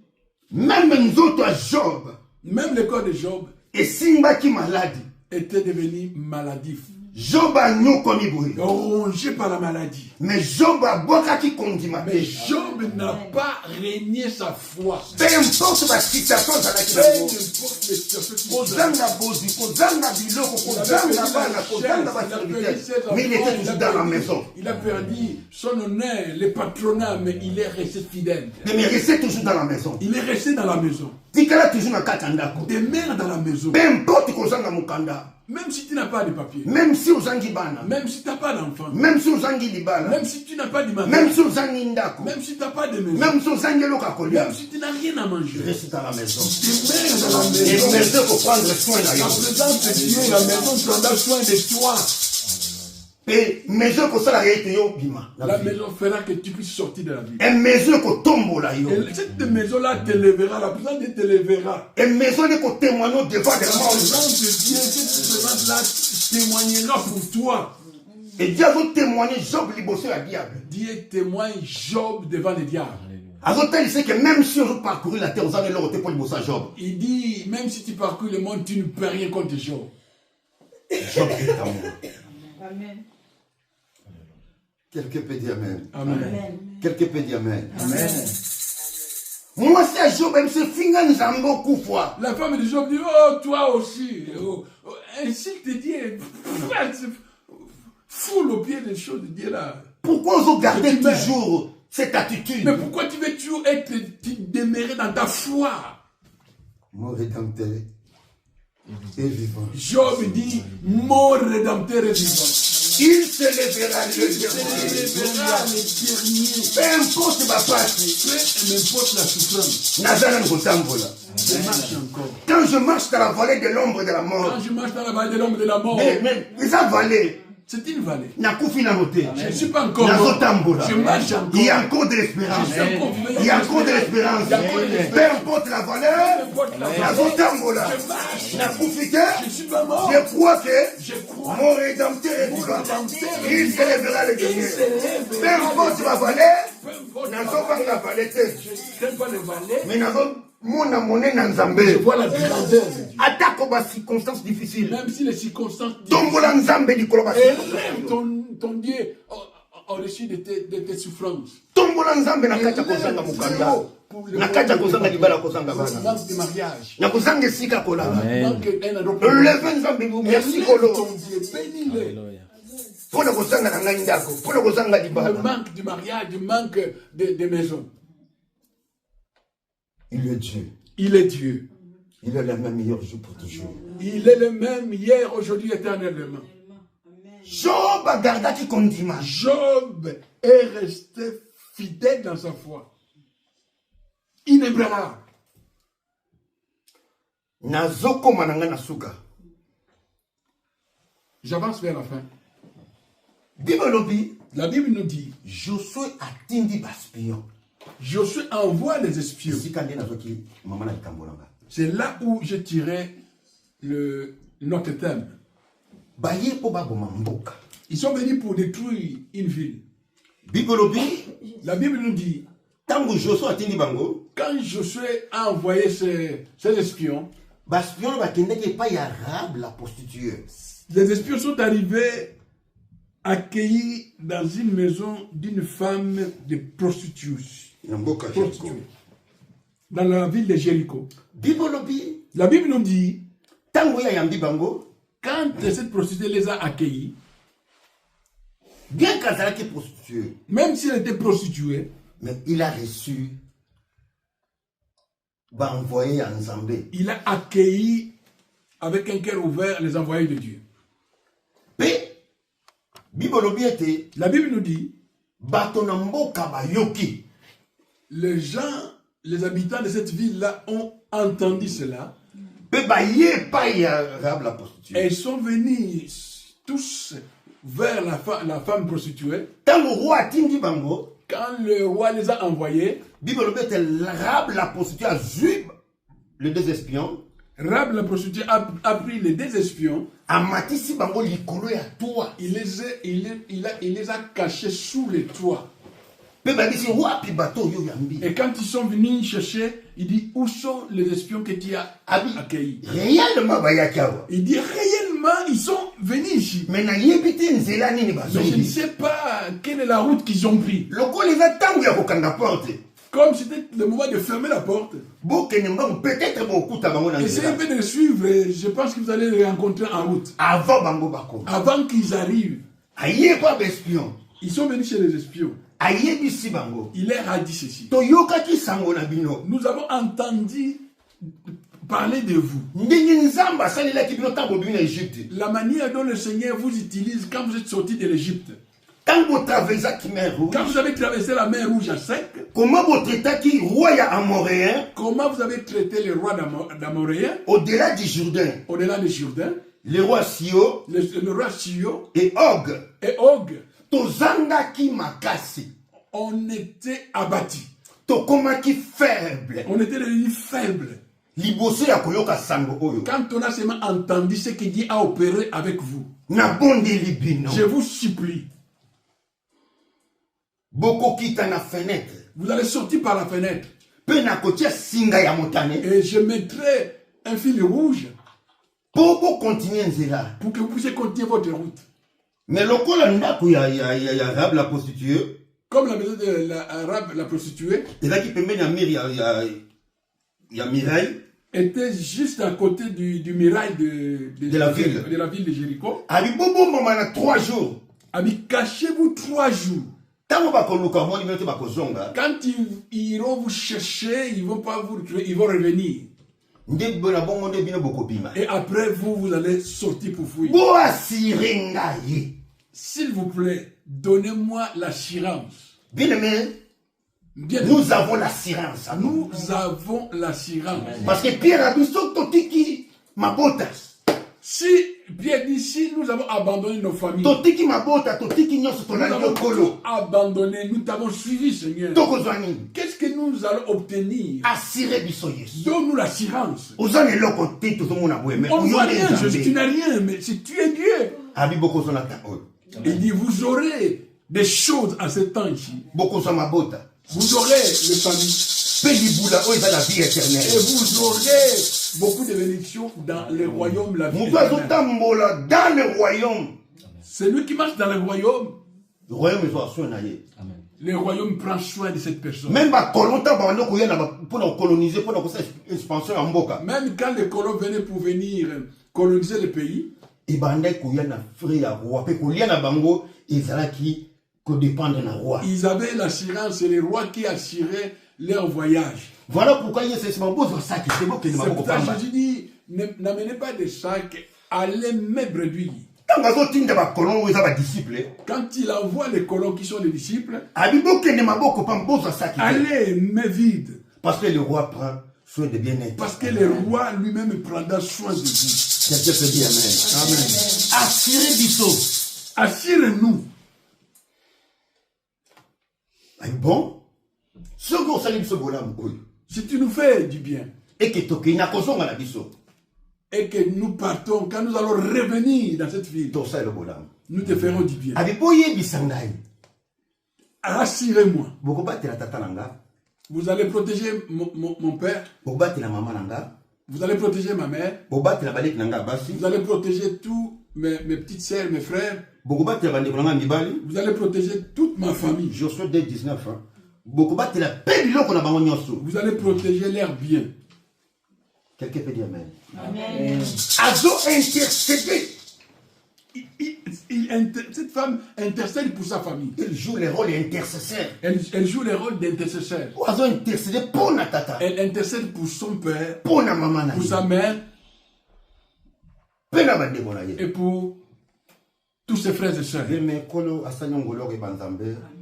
même nous autres Job même le corps de Job et simba qui maladie. était devenu maladif, Job a nyoko miboui. rongé par la maladie. Mais Job a boka qui condima. Mais Job n'a pas régné sa foi. Peu importe la situation dans Peu laquelle importe les situations qui sont. kozanga bozi, kozanga biloko, kozanga bana, kozanga baserviteurs. Mais il était toujours dans la maison. Il a perdu son honneur, le patronat, mais il est resté fidèle. Mais il restait toujours dans la maison. Il est resté dans la maison. Tikala toujours na katandako. Demeure dans la maison. Peu importe kozanga mukanda. Même si tu n'as pas de papier. Même si ozangi bana. Même si tu n'as pas d'enfant. Même si ozangi libala. Même si tu n'as pas d'image. Même si ozangi ndako. Même si tu n'as pas de maison. Même si ozangi loka kolia. Même si tu n'as rien à manger. Reste dans la maison. Demeure dans la Et maison. maison pour prendre soin de La la présence de Dieu, la maison prendra soin de toi. Et maison pour ça la réalité yo bima. La maison fera que tu puisses sortir de la vie. Et maison pour tomber là yo. Et cette maison-là t'élèvera, la présence de Dieu t'élèvera. Et maison pour témoigner devant La des morts. présence de Dieu, cette présence-là témoignera pour toi. Et Dieu a témoigné Job libossé à diable. Dieu témoigne Job devant le diable. Azotel il sait que même si on veut parcourir la terre, vous allez le retour pour libossé à Job. Il dit, même si tu parcours le monde, tu ne peux rien contre Job. Job est amour. Amen. Quelqu'un peut dire Amen. Amen. Quelqu'un peut dire Amen. Amen. Moi c'est Job, même si finga nous a beaucoup fois. La femme de Job dit, oh, toi aussi. Oh, oh, ainsi te dit, foule au pied des choses de Dieu là. Pourquoi vous gardez Que tu mets. toujours cette attitude? Mais pourquoi tu veux toujours être demeuré dans ta foi? Mon rédempteur est vivant. Job dit, mon rédempteur est vivant. Il se lèvera le Il se lèvera le dernier. Peu importe ma partie. Peu m'importe la souffrance. Nazana Ngotambola. Je marche encore. Quand je marche dans la vallée de l'ombre de la mort. Quand je marche dans la vallée de l'ombre de la mort, Mais esa vallée. c'est une vallée. Nakufi na noté. Je ne suis pas encore mort. Nazotambola. Je marche encore. Il y a encore de l'espérance. Je suis encore vivant. Il y a encore de l'espérance. Il y a encore de Peu l'espérance. importe la Peu valeur. importe la vallée. Nazotambola. Je marche. Nakufi te. Je ne suis pas mort. Je crois que Je crois. mon rédempteur est vivant. Rédempteur est Il se lèvera le Il dernier. se lèvera. Peu importe la vallée. Peu importe la Nazovanga vallée. la vallée te. Je ne crains pas les vallées. Mais nazomona monene na Je Nzambe. vois la grandeur de Dieu. Atako ba circonstances difficiles. Même si les circonstances Tombola Nzambe likolo ba élève ton Dieu au-dessus de tes souffrances. Tombola Tombola nzambe na kati ya kozanga mukanda. Na kati ya kozanga libala kozanga bana. Manque de mariage. Na kozanga esika kolala. Manque d'un adoption. Levez nzambe merci kolo. Ton Dieu, bénis-le. Pona kozanga na ngai ndako, pona kozanga Le libala. manque du mariage, du manque de maison. Il est Dieu. Il est Dieu. Il est le même hier jour pour toujours. Il est le même hier, aujourd'hui, éternellement. Job a gardé qui condiment. Job est resté fidèle dans sa foi. Inébranlable. Nazoko mananga nasuka. J'avance vers la fin. Bibolobi. La Bible nous dit, Josué a tindi baspion. Josué envoie les espions. C'est là où je tirais notre thème. Ils sont venus pour détruire une ville. La Bible nous dit, quand Josué a envoyé ses espions, les espions sont arrivés accueillis dans une maison d'une femme de prostituée. Dans la ville de Jéricho. La Bible nous dit, quand cette prostituée les a accueillis, bien qu'elle était prostituée, même si elle était prostituée, mais il a reçu, envoyé en Zambé. Il a accueilli avec un cœur ouvert les envoyés de Dieu. La Bible nous dit, les gens, les habitants de cette ville-là ont entendu cela. Et ils sont venus tous vers la femme prostituée. Quand le roi les a envoyés, Rab la prostituée a vu les deux espions. Rab la prostituée a pris les deux espions. Il les a cachés sous les toits. Et quand ils sont venus chercher, il dit, où sont les espions que tu as accueillis? Il dit, réellement, ils sont venus ici. Mais je ne sais pas quelle est la route qu'ils ont pris. Comme c'était le moment de fermer la porte. Essayez un peu de les suivre. Je pense que vous allez les rencontrer en route. Avant qu'ils arrivent, ils sont venus chez les espions. Il leur a dit ceci. Nous avons entendu parler de vous. La manière dont le Seigneur vous utilise quand vous êtes sortis de l'Égypte. Quand vous avez traversé la mer Rouge à sec, comment vous avez traité le roi d'Amoréen au-delà du Jourdain, le roi Sio, et Og. On était abattus. On était devenus faibles. Quand on a seulement entendu ce que Dieu a opéré avec vous, je vous supplie, vous allez sortir par la fenêtre. Et je mettrai un fil rouge pour que vous puissiez continuer votre route. Mais le Rab la prostituée, comme la maison de la prostituée, était juste à côté du mirail de la ville de Jéricho. 3 jours. Cachez-vous 3 jours. Quand ils iront vous chercher, ils vont pas vous retrouver, ils vont revenir. Et après vous allez sortir pour fuir. S'il vous plaît, donnez-moi l'assurance. Nous avons l'assurance. Nous avons l'assurance. Parce que Pierre a dit si Pierre dit, si nous avons abandonné nos familles, nous avons tout abandonné, nous t'avons suivi, Seigneur. Qu'est-ce que nous allons obtenir? Donne-nous l'assurance. On ne voit rien, tu n'as rien, mais si tu es Dieu. Il dit, vous aurez des choses à ce temps ici. Vous aurez le famille. Et vous aurez beaucoup de bénédictions dans le royaume, la vie éternelle. Dans le royaume. Celui qui marche dans le royaume Le royaume est à soin. Le royaume prend soin de cette personne. Même pour coloniser, pour faire expansion en Boka. Même quand les colons venaient pour venir coloniser le pays, Ils avaient l'assurance, c'est les rois qui assuraient leur voyage. Voilà pourquoi il y a ce sac. C'est pour ça que Jésus dit, n'amenez pas de sac, allez mes brebis. Quand il envoie les colons qui sont les disciples, allez mais vide. Parce que le roi prend soin de bien-être. Parce que le roi lui-même prendra soin de vous. Quelqu'un peut dire Amen. Amen. Assurez Bisso. Assurez-nous. Bon. Si tu nous fais du bien Et que que nous partons, quand nous allons revenir dans cette ville, nous te ferons du bien. Rassurez-moi. Vous allez protéger mon père. Vous allez protéger ma mère. Vous allez protéger tous mes petites sœurs, mes frères. Vous allez protéger toute ma famille. Josué 19. Vous allez protéger leurs biens. Quelqu'un peut dire Amen. Amen. Azo intercédé. Cette femme intercède pour sa famille. Il joue le rôle d'intercesseur. Elle joue le rôle d'intercesseur. Azo intercédé pour Natata. Elle intercède pour son père, Pour na maman. pour sa mère et pour tous ses frères et sœurs.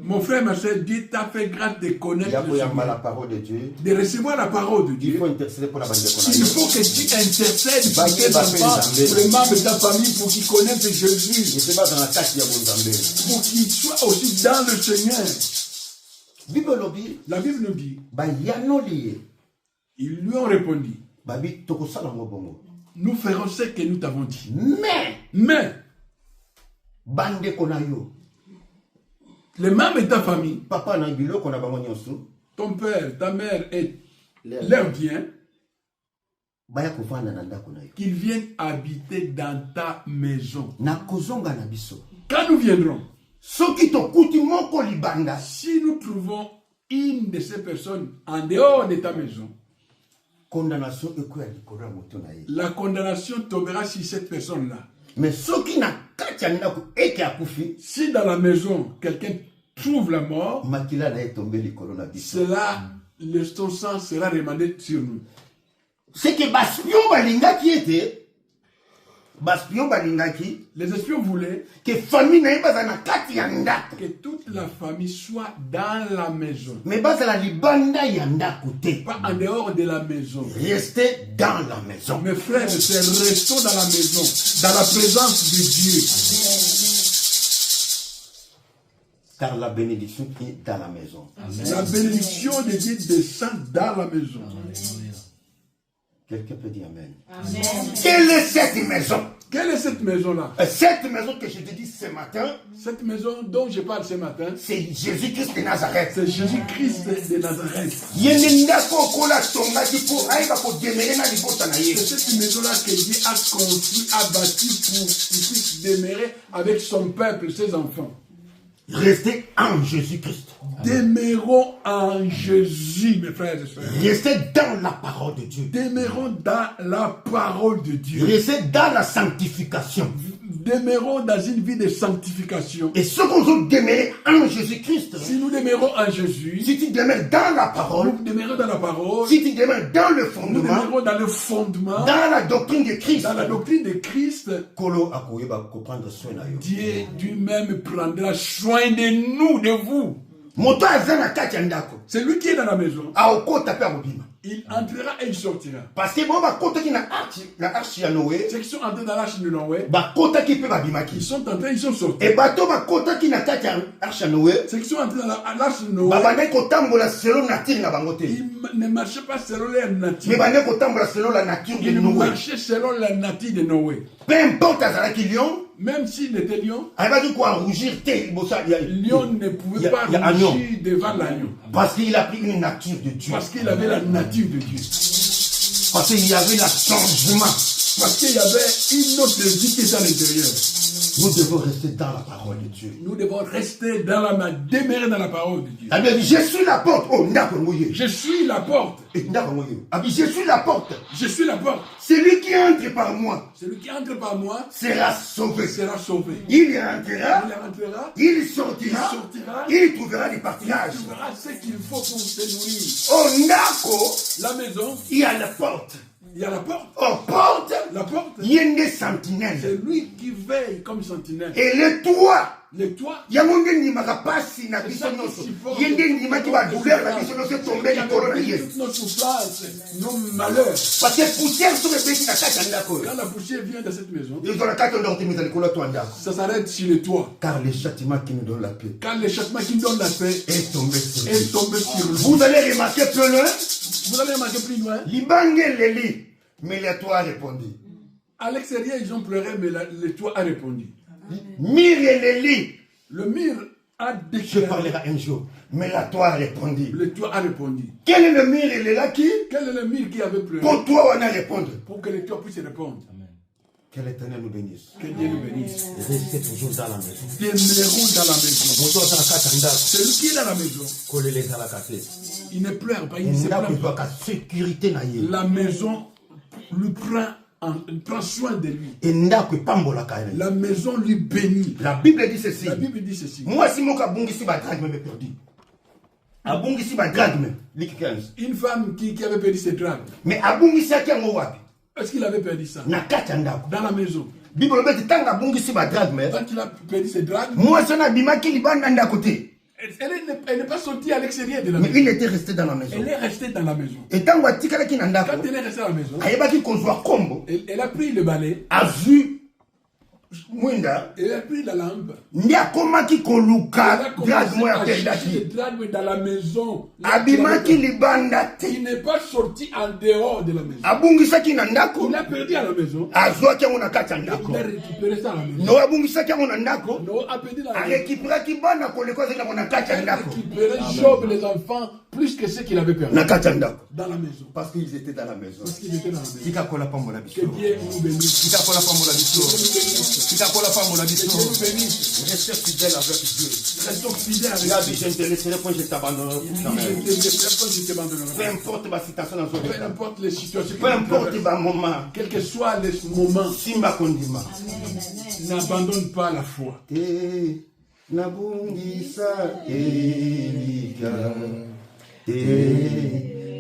Mon frère, ma soeur, Dieu t'a fait grâce de connaître le Seigneur, la parole de Dieu. de recevoir la parole de Dieu. Il faut intercéder pour la bande de Il faut que tu intercèdes pour tes enfants, pour les membres de ta famille, pour qu'ils connaissent Jésus, pour qu'ils soient aussi dans le Seigneur. La Bible nous dit, ils lui ont répondu, nous ferons ce que nous t'avons dit. Mais, les membres de ta famille, Papa ton père, ta mère et leurs biens, qu'ils viennent habiter dans ta maison. Quand nous viendrons, si nous trouvons une de ces personnes en dehors de ta maison, la condamnation tombera sur cette personne-là. Mais ceux qui n'a qu'à Si dans la maison, quelqu'un trouve la mort, cela, ton sang sera remandé sur nous. C'est que Baspion Balingaki était. Les espions voulaient Que famille n'a pas na kati yanda. que toute la famille soit dans la maison. Mais la libanda yanda côté. Pas en dehors de la maison. Restez dans la maison. Mes frères et sœurs, restons dans la maison, dans la présence de Dieu. Car la bénédiction est dans la maison. La bénédiction de Dieu descend dans la maison. Quelqu'un peut dire Amen. Amen. Quelle est cette maison? Quelle est cette maison-là? Cette maison que je te dis ce matin, Cette maison dont je parle ce matin, c'est Jésus-Christ de Nazareth. c'est Jésus-Christ de Nazareth. C'est cette maison-là que Dieu a construit, a bâti pour qu'il puisse demeurer avec son peuple, ses enfants. Restez en Jésus-Christ. Demeurons en Jésus, mes frères et sœurs. Restez dans la parole de Dieu. Demeurons dans la parole de Dieu. Restez dans la sanctification. Demeurons dans une vie de sanctification. Et ce qu'on veut demeurer en Jésus-Christ, Si nous demeurons en Jésus, si tu demeures dans la parole, nous demeurons dans la parole, si tu demeures dans le nous fondement, demeurons dans le fondement, dans la doctrine de Christ, dans la doctrine de Christ, Kolo akoyeba comprendre soin na yo. Dieu lui-même prendra soin de nous, de vous. Moto azana kati ndako. C'est lui qui est dans la maison. Aokota pe abobima. Il entrera et il sortira. Parce que bon ba kota ki na archi ya Noé, Ceux qui sont entrés dans l'arche de Noé, ba kota ki pe ils babimaki. sont entrés, ils sont sortis. Et bato ba kota ki na kati ya archi ya Noé, Ceux qui sont entrés dans l'arche de Noé, ba bande kotambola selon nature na bango te. ils ne marchaient pas selon leur Mais nature. bande kotambola selon la nature de Ils Noé. marchaient selon la nature de Noé. Peu importe azalaki lion, Même s'il était lion, ayebaki ko rougir te bosa ya lion ne pouvait pas il y a agneau. rougir devant l'agneau. Parce qu'il a pris une nature de Dieu. Parce qu'il avait la nature de Dieu. Parce qu'il y avait le changement. Parce qu'il y avait une autre vie qui est à l'intérieur. Nous devons rester dans la parole de Dieu. Nous devons rester demeurer dans la parole de Dieu. Je suis la porte. Oh, je suis la porte. Je suis la porte. Je suis la porte. Celui qui entre par moi. Celui qui entre par moi sera sauvé. Sera sauvé. Il rentrera. Il sortira. Il trouvera des partages. Il trouvera ce qu'il faut pour se nourrir. Oh, Nako. La maison. Il y a la porte. Il y a la porte. Oh, porte. La porte. Il y a une sentinelle. C'est lui qui veille comme sentinelle. Et le toit. Le toit. Il y a mon qui m'a passé na biso noso. Il y a des qui va douleur la biso noso tomber du corona hier. Toutes nos souffrances, nos malheurs. Parce que poussière sur le béni na kata ndako. Quand la poussière vient dans cette maison, ils ont la carte d'orthomie dans le colo toi ndako. Ça s'arrête sur le toit. Car le châtiment qui nous donne la paix. Car le châtiment qui nous donne la paix est tombé sur lui. Vous allez remarquer plus loin. Vous allez remarquer plus loin. Libange Leli, mais le toit a répondu. À l'extérieur, ils ont pleuré, mais le toit a répondu. Mire Leli. Le mur a déclaré. Je parlerai un jour, mais le toit a répondu. Le toit a répondu. Quel est le mur il est là qui? Quel est le mur qui avait pleuré? Pour toi, on a répondu. Pour que le toit puisse répondre. Amen. Que l'Éternel nous bénisse. Que Dieu nous bénisse. Restez toujours dans la maison. Demeurons dans la maison. Celui qui est dans la maison, il ne pleure pas, il ne se plaint pas. La maison lui prend soin de lui. La maison lui bénit. La Bible dit ceci. La Bible dit ceci. Moi, si mon kabungi si badrague me perdu. Abungi si badrague me. Une femme qui avait perdu ses dragues. Mais abungi si akia wapi. Est-ce qu'il avait perdu ça? Dans la maison. Bible dit tant abungi si badrague me. Quand il a perdu ses dragues. Moi, ça n'a bima qui libanda à côté. Elle n'est pas sortie à l'extérieur de la maison. Mais il était resté dans la maison. Elle est restée dans la maison. Et quand elle est restée à la maison, elle a pris le balai. A vu Mwinda. Elle a pris la lampe. Ndiakomaki koluka drag moi dans la maison. Abimaki libanda. Il n'est pas sorti en dehors de la maison. Abungisaki nandako. Il a perdu à la maison. Azwaki on a kacha ndako. Il a récupéré ça à la maison. No abungisaki on a ndako. No a perdu la maison. A récupéré ki bana koleko zela on a kacha ndako. Récupéré Job les enfants plus que ce qu'il avait perdu. Na kacha ndako. Dans la maison. Parce qu'ils étaient dans la maison. Parce qu'ils étaient dans la maison. Kika kola pamola biso. Que Dieu nous bénisse. Kika kola pamola biso. Kika kola pamola biso. Que Dieu nous bénisse. Restez fidèles avec Dieu. Restons fidèles avec Dieu. Je ne te laisserai pas, je t'abandonnerai. Peu importe ma situation dans peu importe les situations. Peu importe ma moment. Quel que soit les moments. Simba kondima. N'abandonne pas la foi. Nabungisa elika.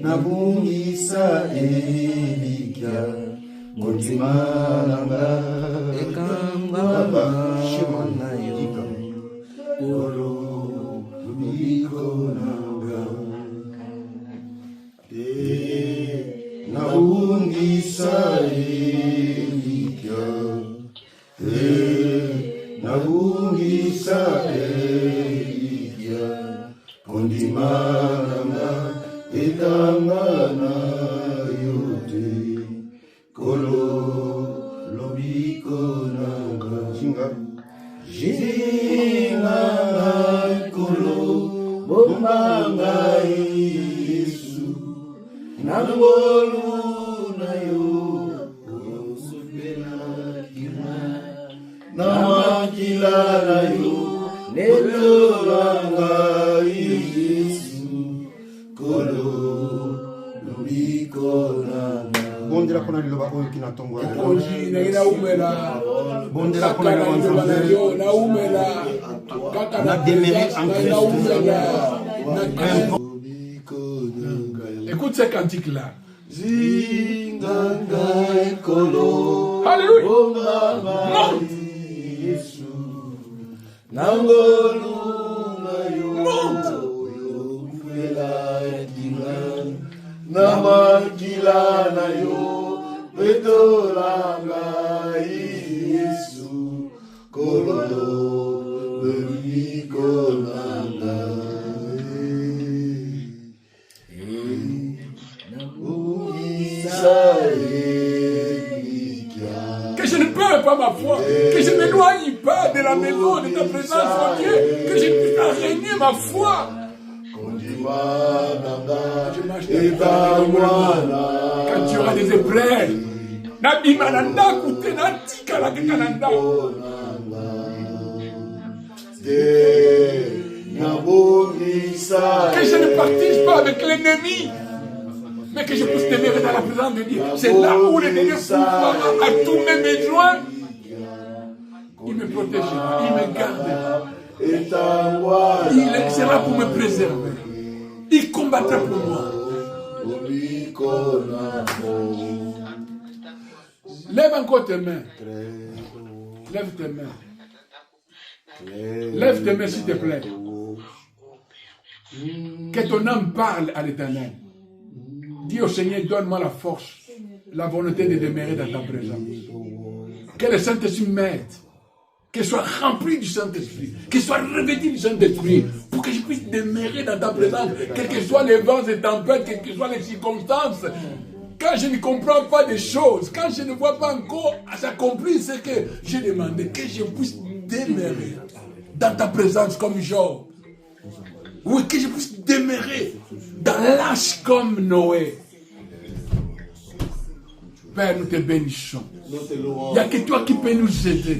Nabungisa elika. Kondima nanga. Ekamba shemana yika. Olo lubiko nanga. Nabungisa elika. Nabungisa elika. Kondimana etangana yote. Kolo lobiko nanga. Jinga kolo bombanga Yesu. Nangolu na yo. Osupela kila. Namakila na yo. Netolanga Yesu. Kolo lobiko nanga. Bondela kona liloba oyo kinatongwa. Oji na ina umela. Bondela kona liloba na umela. Kaka na demeure en Christ. Écoute ce cantique-là. Zinganga ekolo. Alléluia. Monte. Nangolu na yo. Monte. Namakila na yo. Betolanga Yesu. Kolo liko nanga. Que je ne perds pas ma foi, que je ne m'éloigne pas de la maison de ta présence, mon Dieu, que je puisse régner ma foi. Quand tu auras des épreuves Nabima na ndako te natika la kaka na ndako. Que je ne partage pas avec l'ennemi, mais que je puisse demeurer dans la présence de Dieu. C'est là où l'ennemi pourra à tous mes besoins. Il me protégera, il me gardera. Il sera pour me préserver. Il combattra pour moi. Lève encore tes mains. Lève tes mains. Lève tes mains s'il te plaît. Que ton âme parle à l'Éternel. Dis au Seigneur, donne-moi la force, la volonté de demeurer dans ta présence. Que le Saint-Esprit m'aide. Qu'il soit rempli du Saint-Esprit. Qu'il soit revêtu du Saint-Esprit. Pour que je puisse demeurer dans ta présence. Quels que soient les vents et tempêtes, quelles que soient les circonstances. Quand je ne comprends pas des choses, quand je ne vois pas encore s'accomplir ce que j'ai demandé, que je puisse demeurer dans ta présence comme Job. Oui, que je puisse demeurer dans l'âge comme Noé. Père, nous te bénissons. Il n'y a que toi qui peux nous aider.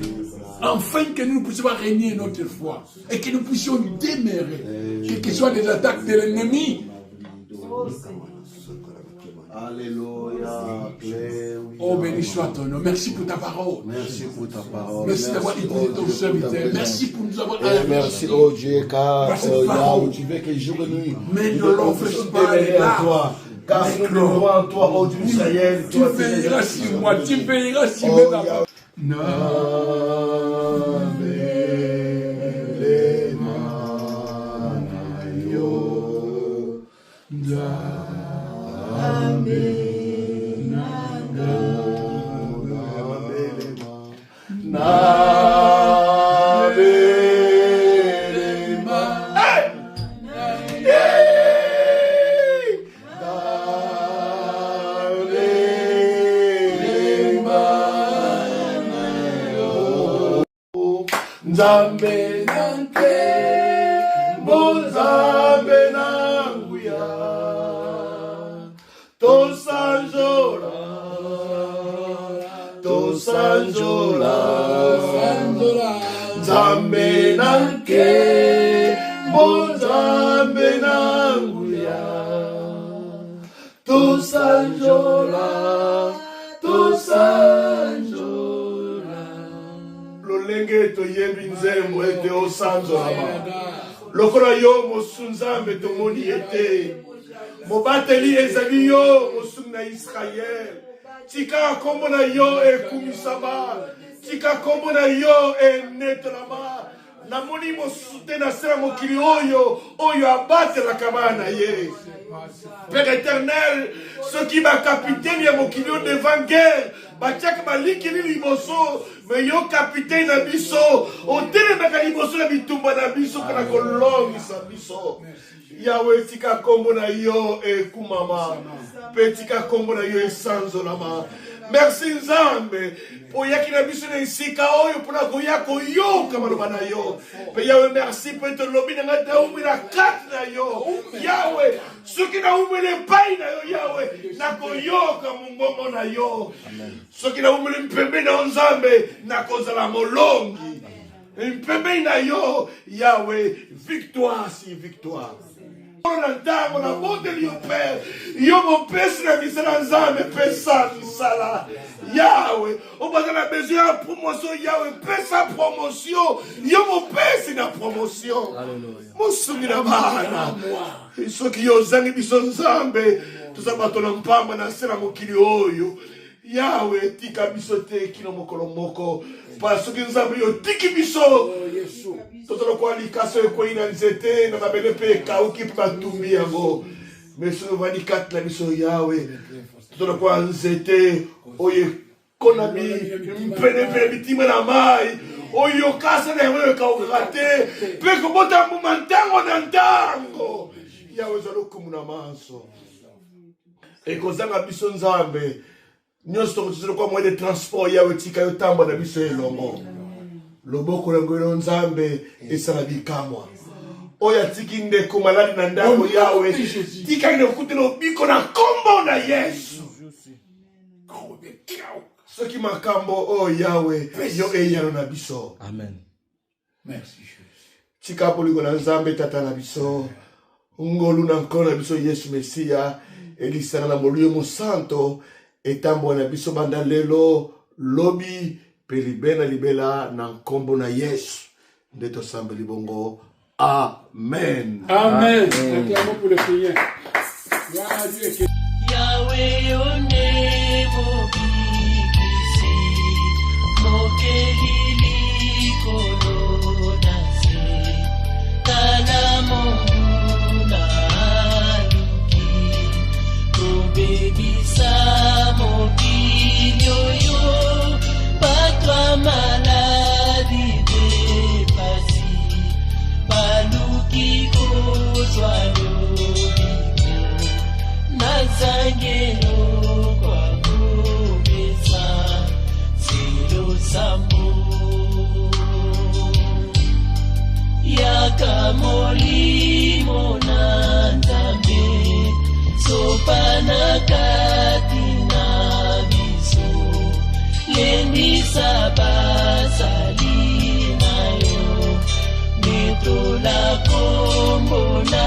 Afin que nous puissions régner notre foi. Et que nous puissions demeurer. Quelles que soient les attaques de l'ennemi. Alléluia. Oh, béni soit ton nom. Merci pour ta parole. Merci pour ta parole. Merci d'avoir écouté ton serviteur. Merci pour nous avoir merci, oh Dieu, car là où tu veux que jour et nuit. Mais ne l'offre pas à toi. Car nous devons en toi, oh Dieu d'Israël. Tu veilleras sur moi. Tu veilleras sur mes enfants. Nzambe nanke, Nzambe nanguya, Tosanjola, Nzambe nanke, Nzambe nanguya, Tosanjola. Lolenge toyebi nzembo ete osanzolama. Lokola yo mosunzambe tomoni ete. Mobateli ezali yo mosun na Israël. Tika kombo na yo ekumisama. Tika kombo na yo enetolama. Namoni mosute na sera mokili oyo abatelaka bana na ye. Père éternel, ceux qui va capitaine ya mokili oyo devant guerre, batiaka balikili liboso, mais yo capitaine na biso, otelemaka liboso na bitumba na biso kana kolongisa biso. Yahweh tika kombo na yo ekumama, pe tika kombo na yo esanzolama. Merci Nzambe pour yaki na biso na isika oyo pona koya koyoka maloba na yo. Pe Yahweh merci pour te lobi na ngata umi na kat na yo. Yahweh soki na umele pai na yo Yahweh na koyoka mungongo na yo. Soki na umele mpembe na Nzambe na kozala molongi. Mpembe na yo Yahweh victoire si victoire. Na bonde liyo Père, yo mon Père si la misala Nzambe pesa misala. Yahweh, on va dans la besoin de promotion Yahweh, pesa promotion. Yo mon Père si la promotion. Mon soumi la bana. Iso ki yo zangi biso Nzambe, tout ça batona mpamba na sela mokili oyo. Yahweh tika biso te kino mokolo moko. Parce que Nzambe yo tiki biso. Totolo kwa likaso ekwe ina nzete na mabele pe kauki pa tumbi yango. Meso vani kat la biso Yahweh. Totolo kwa nzete oye konami mpene bitima na mai. Oyo kasa na wewe kaukate. Pe kubota mumantango na ntango. Yahweh zalo kumuna manso. Eko zanga biso Nzambe. Nyonso totolo kwa moyen de transport Yahweh tika yo tamba na biso elongo. Loboko la ngolo Nzambe esala bikamwa. Oya tiki ndeko maladi na ndako Yahweh. Tika ndeko kutelo biko na kombo na Yesu. Ce qui makambo oh Yahweh yo eyano na biso. Amen. Merci Jésus. Tika poliko na nzambe tata na biso. Ngolu na nkona na biso Yesu Mesia. Elisana na molio mo santo. Etambo na biso banda lelo. Lobi pelibena libela na nkombo na Yesu. Ndeto sambe libongo. Amen. Amen. Acclamons pour le Seigneur. Gloire à Dieu. Yahweh one mobikisi mokelili kolonase tala mongu na aluki tobebisa mobilioyo patwa maladi depasi baluki kozwayo Nazangelo kwa kubisa silo sambo Yakamoli monandame Sopana katina biso Lendi sabasali na yo Meto la kombo na